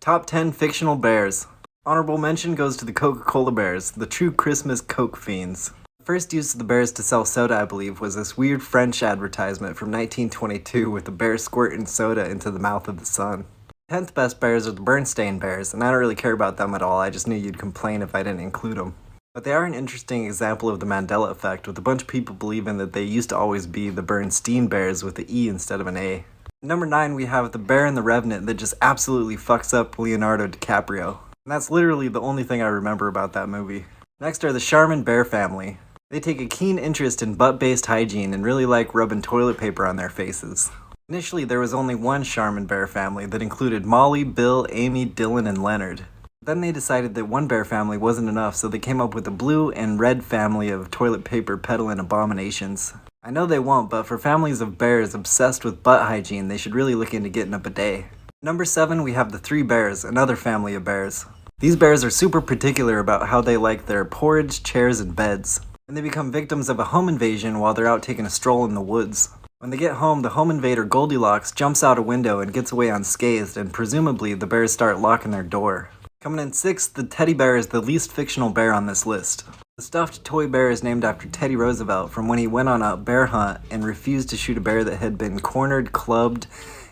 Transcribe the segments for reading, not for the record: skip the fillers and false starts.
Top 10 fictional bears. Honorable mention goes to the Coca-Cola bears, the true Christmas Coke fiends. The first use of the bears to sell soda, I believe, was this weird French advertisement from 1922 with a bear squirting soda into the mouth of the sun. 10th best bears are the Bernstein bears, and I don't really care about them at all, I just knew you'd complain if I didn't include them. But they are an interesting example of the Mandela effect, with a bunch of people believing that they used to always be the Bernstein bears with the E instead of an A. Number 9, we have the bear in The Revenant that just absolutely fucks up Leonardo DiCaprio. And that's literally the only thing I remember about that movie. Next are the Charmin bear family. They take a keen interest in butt-based hygiene and really like rubbing toilet paper on their faces. Initially, there was only one Charmin bear family that included Molly, Bill, Amy, Dylan, and Leonard. Then they decided that one bear family wasn't enough, so they came up with a blue and red family of toilet paper peddling abominations. I know they won't, but for families of bears obsessed with butt hygiene, they should really look into getting a bidet. Number 7, we have the Three Bears, another family of bears. These bears are super particular about how they like their porridge, chairs, and beds. And they become victims of a home invasion while they're out taking a stroll in the woods. When they get home, the home invader Goldilocks jumps out a window and gets away unscathed, and presumably the bears start locking their door. Coming in 6th, the teddy bear is the least fictional bear on this list. The stuffed toy bear is named after Teddy Roosevelt from when he went on a bear hunt and refused to shoot a bear that had been cornered, clubbed,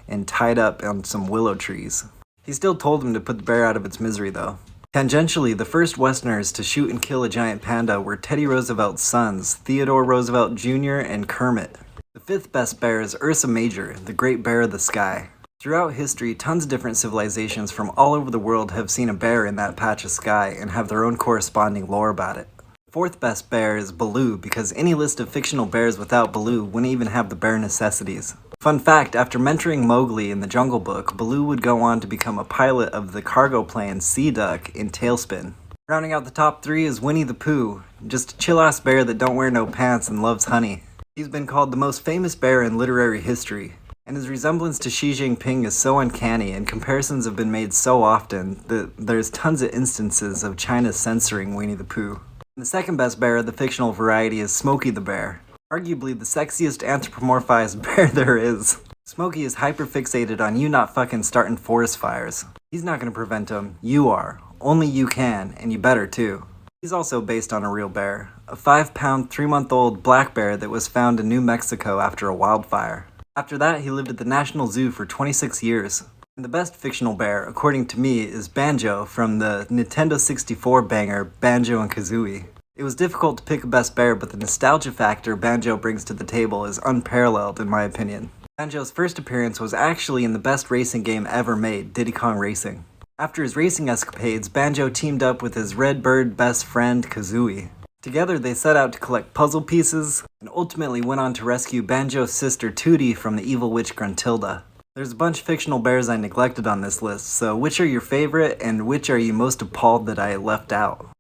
and tied up on some willow trees. He still told him to put the bear out of its misery though. Tangentially, the first Westerners to shoot and kill a giant panda were Teddy Roosevelt's sons, Theodore Roosevelt Jr. and Kermit. The 5th best bear is Ursa Major, the great bear of the sky. Throughout history, tons of different civilizations from all over the world have seen a bear in that patch of sky and have their own corresponding lore about it. The 4th best bear is Baloo, because any list of fictional bears without Baloo wouldn't even have the bare necessities. Fun fact, after mentoring Mowgli in the Jungle Book, Baloo would go on to become a pilot of the cargo plane Sea Duck in Tailspin. Rounding out the top 3 is Winnie the Pooh, just a chill-ass bear that don't wear no pants and loves honey. He's been called the most famous bear in literary history, and his resemblance to Xi Jinping is so uncanny and comparisons have been made so often that there's tons of instances of China censoring Winnie the Pooh. The 2nd best bear of the fictional variety is Smokey the Bear, arguably the sexiest anthropomorphized bear there is. Smokey is hyperfixated on you not fucking starting forest fires. He's not gonna prevent them, you are. Only you can, and you better too. He's also based on a real bear, a 5-pound, 3-month-old black bear that was found in New Mexico after a wildfire. After that, he lived at the National Zoo for 26 years. And the best fictional bear, according to me, is Banjo from the Nintendo 64 banger Banjo and Kazooie. It was difficult to pick a best bear, but the nostalgia factor Banjo brings to the table is unparalleled in my opinion. Banjo's first appearance was actually in the best racing game ever made, Diddy Kong Racing. After his racing escapades, Banjo teamed up with his red bird best friend Kazooie. Together they set out to collect puzzle pieces, and ultimately went on to rescue Banjo's sister Tootie from the evil witch Gruntilda. There's a bunch of fictional bears I neglected on this list, so which are your favorite, and which are you most appalled that I left out?